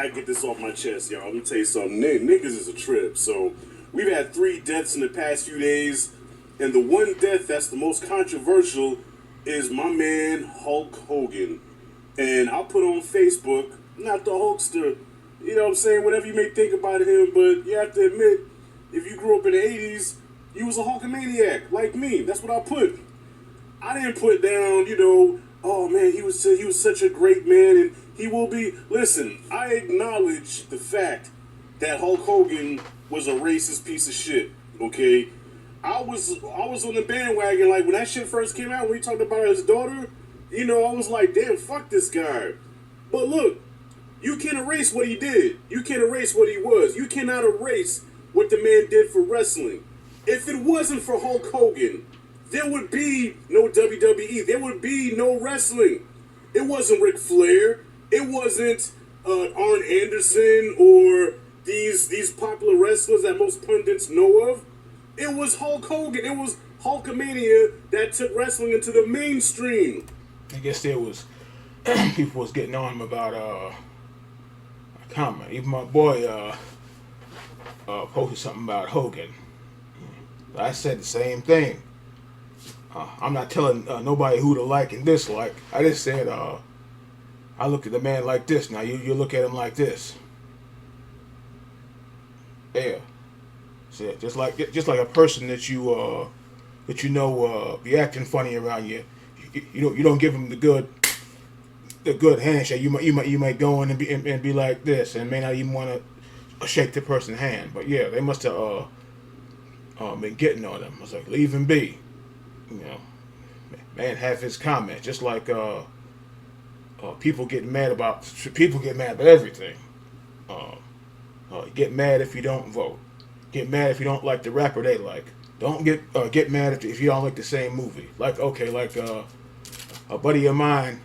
gotta get this off my chest, y'all. Let me tell you something. Niggas is a trip. So we've had 3 deaths in the past few days, and the one death that's the most controversial is my man Hulk Hogan. And I'll put on Facebook, not the Hulkster, you know what I'm saying, whatever you may think about him, but you have to admit, if you grew up in the 80s, you was a Hulkamaniac, like me. That's what I put. I didn't put down, oh man, he was such a great man, and he will be. Listen, I acknowledge the fact that Hulk Hogan was a racist piece of shit. Okay, I was on the bandwagon like when that shit first came out. When he talked about his daughter, I was like, damn, fuck this guy. But look, you can't erase what he did. You can't erase what he was. You cannot erase what the man did for wrestling. If it wasn't for Hulk Hogan, there would be no WWE. There would be no wrestling. It wasn't Ric Flair. It wasn't Arn Anderson or these popular wrestlers that most pundits know of. It was Hulk Hogan. It was Hulkamania that took wrestling into the mainstream. I guess there was people was getting on him about a comment. Even my boy posted something about Hogan. I said the same thing. I'm not telling nobody who to like and dislike. I just said I look at the man like this. Now you look at him like this. Yeah. So just like a person that you be acting funny around you. You don't give him the good handshake. You might go in and be like this and may not even want to shake the person's hand. But yeah, they must have been getting on him. I was like, leave him be. Man have his comment. Just like people get mad about everything. Get mad if you don't vote. Get mad if you don't like the rapper they like. Don't get mad if you don't like the same movie. Like a buddy of mine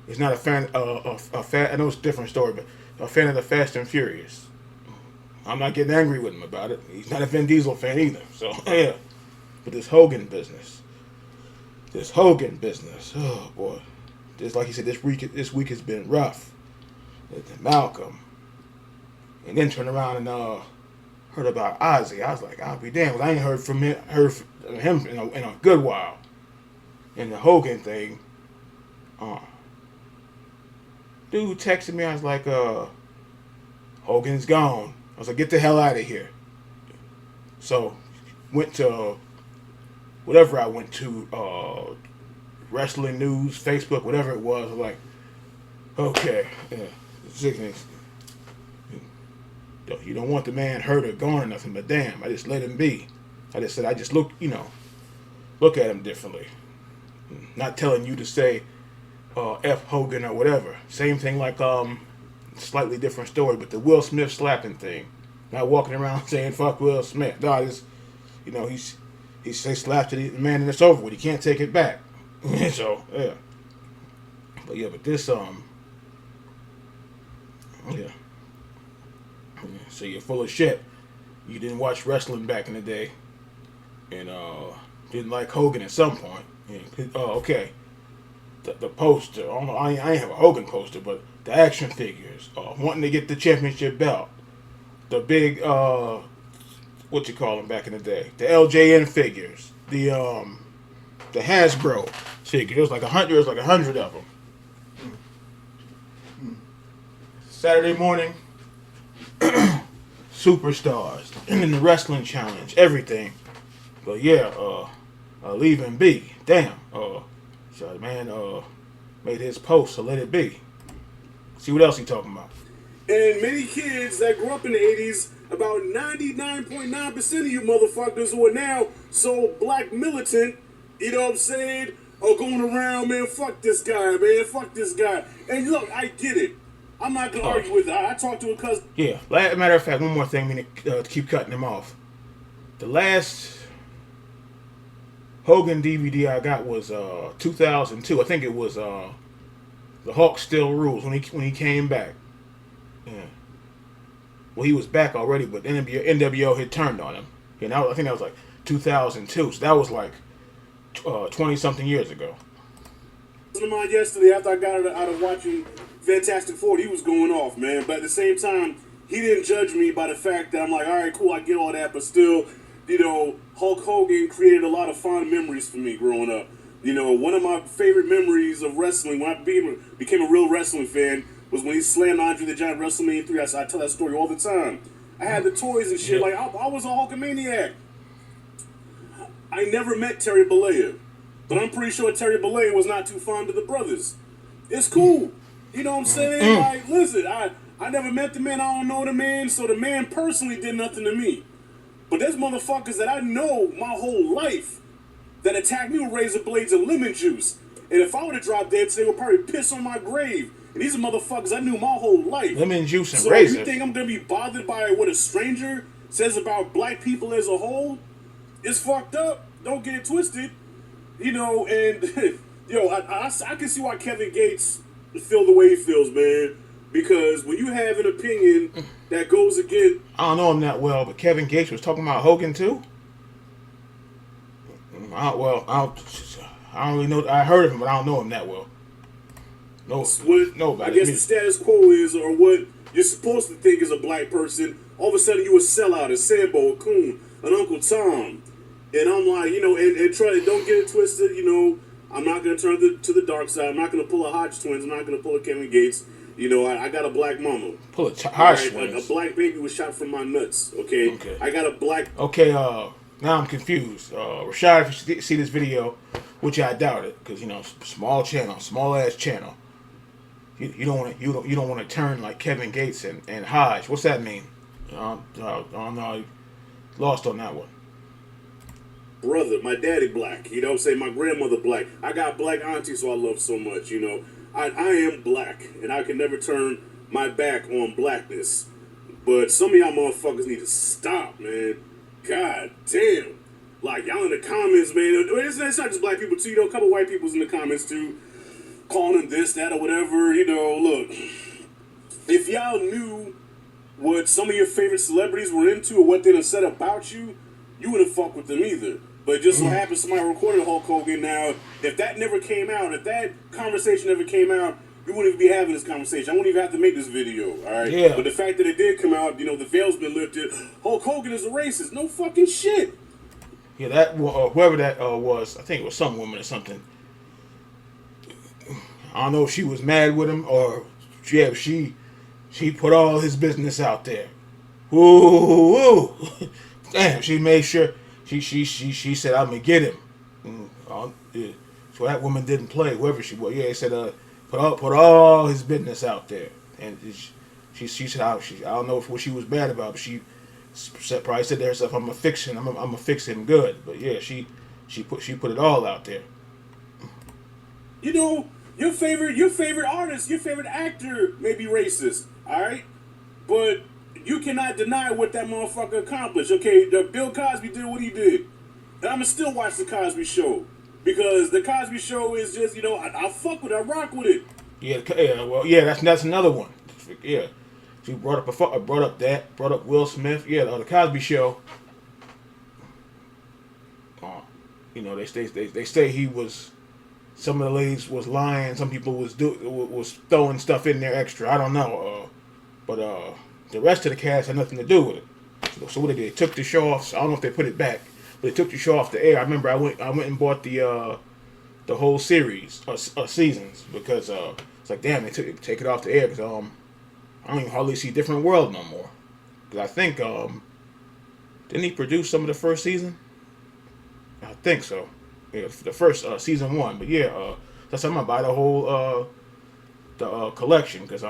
is not a fan. I know it's a different story, but a fan of the Fast and Furious. I'm not getting angry with him about it. He's not a Vin Diesel fan either. So yeah, but this Hogan business, oh boy, just like he said, this week has been rough. Malcolm, and then turn around and heard about Ozzy. I was like, I'll be damned. I ain't heard from him in a good while. And the Hogan thing, dude texted me. I was like, Hogan's gone. I was like, get the hell out of here. So, went to whatever I went to, wrestling news, Facebook, whatever it was. I was like, okay, yeah, you don't want the man hurt or gone or nothing, but damn, I just let him be. I just said, look at him differently. Not telling you to say F Hogan or whatever. Same thing like slightly different story, but the Will Smith slapping thing. Not walking around saying fuck Will Smith. No, he slapped the man and it's over with. He can't take it back. So yeah. But this yeah. So you're full of shit. You didn't watch wrestling back in the day, and didn't like Hogan at some point. Okay. The poster. I ain't have a Hogan poster, but the action figures. Wanting to get the championship belt. The big what you call them back in the day. The LJN figures. The Hasbro figures. It was like 100 of them. Saturday morning. Superstars, and then the wrestling challenge, everything. But yeah, leave him be. Damn. So the man made his post, so let it be. See what else he talking about. And many kids that grew up in the 80s, about 99.9% of you motherfuckers who are now so black militant, you know what I'm saying, are going around, man, fuck this guy, man, fuck this guy. And look, I get it. I'm not going to argue with that. I talked to a cousin. Yeah. Matter of fact, one more thing, to keep cutting him off. The last Hogan DVD I got was 2002. I think it was The Hulk Still Rules when he came back. Yeah. Well, he was back already, but NWO had turned on him. And I think that was like 2002. So that was like 20-something years ago. Of mine yesterday after I got out of watching Fantastic Four, he was going off, man. But at the same time, he didn't judge me by the fact that I'm like, all right, cool, I get all that, but still, Hulk Hogan created a lot of fond memories for me growing up. One of my favorite memories of wrestling when I became a real wrestling fan was when he slammed Andre the Giant WrestleMania 3. I tell that story all the time. I had the toys and shit. Like, I was a Hulkamaniac. I never met Terry Bollea, but I'm pretty sure Terry Bollea was not too fond of the brothers. It's cool. You know what I'm saying? Like, listen, I never met the man. I don't know the man, so the man personally did nothing to me. But there's motherfuckers that I know my whole life that attack me with razor blades and lemon juice. And if I would have dropped dead, they would probably piss on my grave. And these are motherfuckers I knew my whole life. Lemon juice and so razor. So you think I'm going to be bothered by what a stranger says about black people as a whole? It's fucked up. Don't get it twisted. And, I can see why Kevin Gates feel the way he feels, man. Because when you have an opinion that goes against... I don't know him that well, but Kevin Gates was talking about Hogan, too? I don't really know. I heard of him, but I don't know him that well. Nobody. I guess the status quo is, or what you're supposed to think is a black person, all of a sudden you a sellout, a Sambo, a Coon, an Uncle Tom. And I'm like, and try to, don't get it twisted, I'm not going to turn to the dark side. I'm not going to pull a Hodge twins. I'm not going to pull a Kevin Gates. I got a black mama. Pull a Hodge twins. A black baby was shot from my nuts, okay? I got a black... Okay, now I'm confused. Rashad, if you see this video, which I doubt it, because, small ass channel. You don't want to turn like Kevin Gates and Hodge. What's that mean? I don't know. Lost on that one. Brother, my daddy black. My grandmother black. I got black aunties who I love so much. I am black, and I can never turn my back on blackness. But some of y'all motherfuckers need to stop, man. God damn. Like, y'all in the comments, man. It's not just black people, too. A couple white people's in the comments, too. Calling them this, that, or whatever. Look. If y'all knew what some of your favorite celebrities were into or what they done said about you, you wouldn't fuck with them either. But just so happens somebody recorded Hulk Hogan. Now, if that never came out, if that conversation never came out, we wouldn't even be having this conversation. I wouldn't even have to make this video, all right? Yeah. But the fact that it did come out, the veil's been lifted. Hulk Hogan is a racist. No fucking shit. Yeah, that whoever that was, I think it was some woman or something. I don't know if she was mad with him or she put all his business out there. Woo! Damn, she made sure she said I'm gonna get him. So that woman didn't play, whoever she was. Yeah, he said put all his business out there, and she said I don't know what she was mad about, but she probably said to herself, I'm gonna fix him good. But yeah, she put it all out there. Your favorite artist, your favorite actor may be racist, all right? But you cannot deny what that motherfucker accomplished. Okay, Bill Cosby did what he did. And I'm going to still watch The Cosby Show. Because The Cosby Show is just, I fuck with it, I rock with it. Yeah, that's another one. Yeah. She brought up Will Smith. Yeah, The Cosby Show. They say he was... Some of the ladies was lying. Some people was throwing stuff in there extra. I don't know. But the rest of the cast had nothing to do with it. So what they did? They took the show off. I don't know if they put it back, but they took the show off the air. I remember I went and bought the whole series seasons because it's like damn they take it off the air because I don't even hardly see Different World no more. Because I think didn't he produce some of the first season? I think so. Yeah, the first season 1, but yeah, that's I'm gonna buy the whole collection because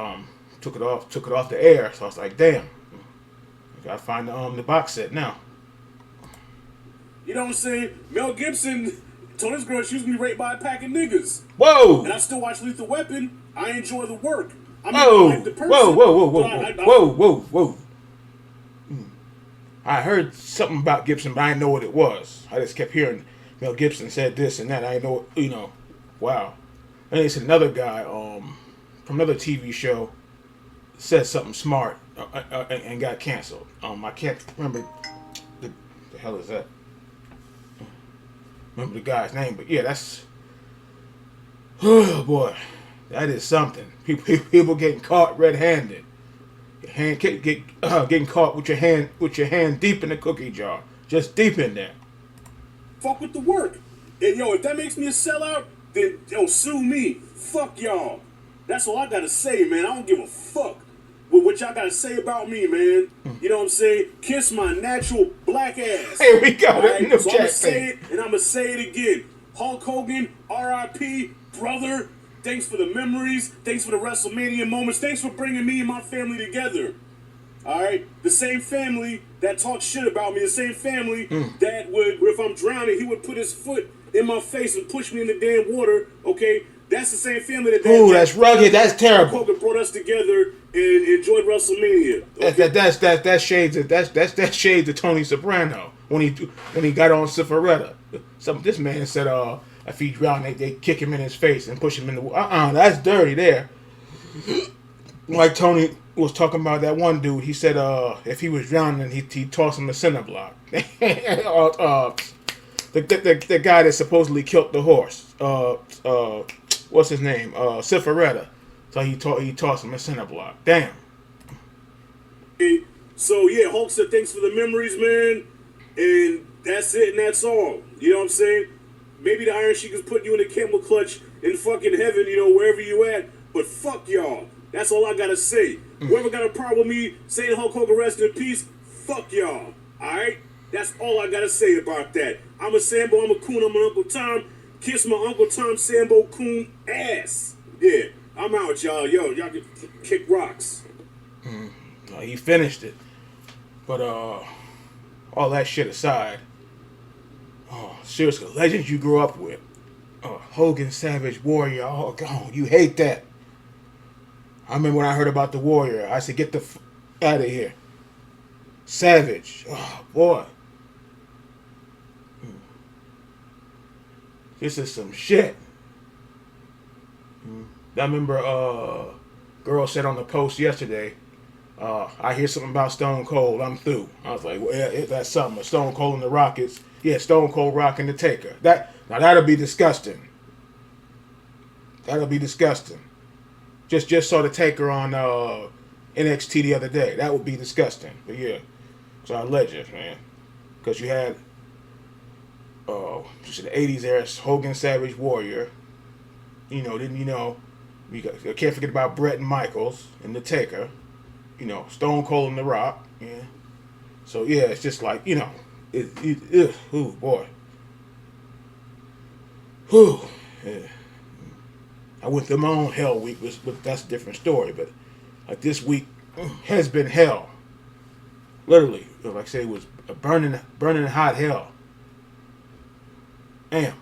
took it off the air, so I was like, damn, I gotta find the box set now. You know what I'm saying? Mel Gibson told his girl she was gonna be raped by a pack of niggas. Whoa! And I still watch Lethal Weapon. I enjoy the work. Whoa! I heard something about Gibson, but I didn't know what it was. I just kept hearing Mel Gibson said this and that. I know, wow. And it's another guy from another TV show said something smart and got canceled. I can't remember the hell is that. Remember the guy's name, but yeah, that's oh boy. That is something. People getting caught red-handed. Getting caught with your hand deep in the cookie jar, just deep in there. Fuck with the work. And yo, if that makes me a sellout, then yo, sue me. Fuck y'all. That's all I gotta say, man. I don't give a fuck with what y'all gotta say about me, man. You know what I'm saying? Kiss my natural black ass. Here we go. Right? So I'ma say it, and I'ma say it again. Hulk Hogan, R.I.P., brother. Thanks for the memories. Thanks for the WrestleMania moments. Thanks for bringing me and my family together. All right? The same family that talks shit about me. The same family that would, if I'm drowning, he would put his foot in my face and push me in the damn water. Okay? That's the same family that... Ooh, that's rugged. That's terrible. Hogan brought us together and enjoyed WrestleMania. Okay? That's shades of Tony Soprano when he got on Cifaretta. This man said, if he drowned, they kick him in his face and push him in the water. That's dirty there. Like Tony was talking about that one dude. He said if he was drowning, he'd toss him a cinder block. The guy that supposedly killed the horse. What's his name? Cifaretta. So he tossed him a cinder block. Damn. So yeah, Hulk said thanks for the memories, man. And that's it, and that's all. You know what I'm saying? Maybe the Iron Sheik is putting you in a camel clutch in fucking heaven, you know, wherever you at. But fuck y'all. That's all I gotta say. Whoever got a problem with me saying Hulk Hogan rest in peace, fuck y'all. Alright? That's all I gotta say about that. I'm a Sambo, I'm a coon, I'm an Uncle Tom. Kiss my Uncle Tom Sambo coon ass. Yeah, I'm out, y'all. Yo, y'all can kick rocks. He finished it. But all that shit aside, seriously, legends you grew up with. Hogan, Savage, Warrior. Oh, God, you hate that. I remember when I heard about the Warrior, I said, get the out of here. Savage. Oh, boy. This is some shit. I remember girl said on the post yesterday, I hear something about Stone Cold, I'm through. I was like, well, yeah, that's something. Stone Cold and the Rockets. Yeah, Stone Cold rocking the Taker. That'll be disgusting. That'll be disgusting. Just saw the Taker on NXT the other day. That would be disgusting. But yeah, it's our legends, man. Because you had just the 80s era, Hogan, Savage, Warrior. You can't forget about Bret and Michaels and the Taker. Stone Cold and The Rock. Yeah. So yeah, it's just like, ooh, boy. Whew. Yeah. I went through my own hell week, but that's a different story. But like this week has been hell. Literally, like I say, it was a burning hot hell. Damn.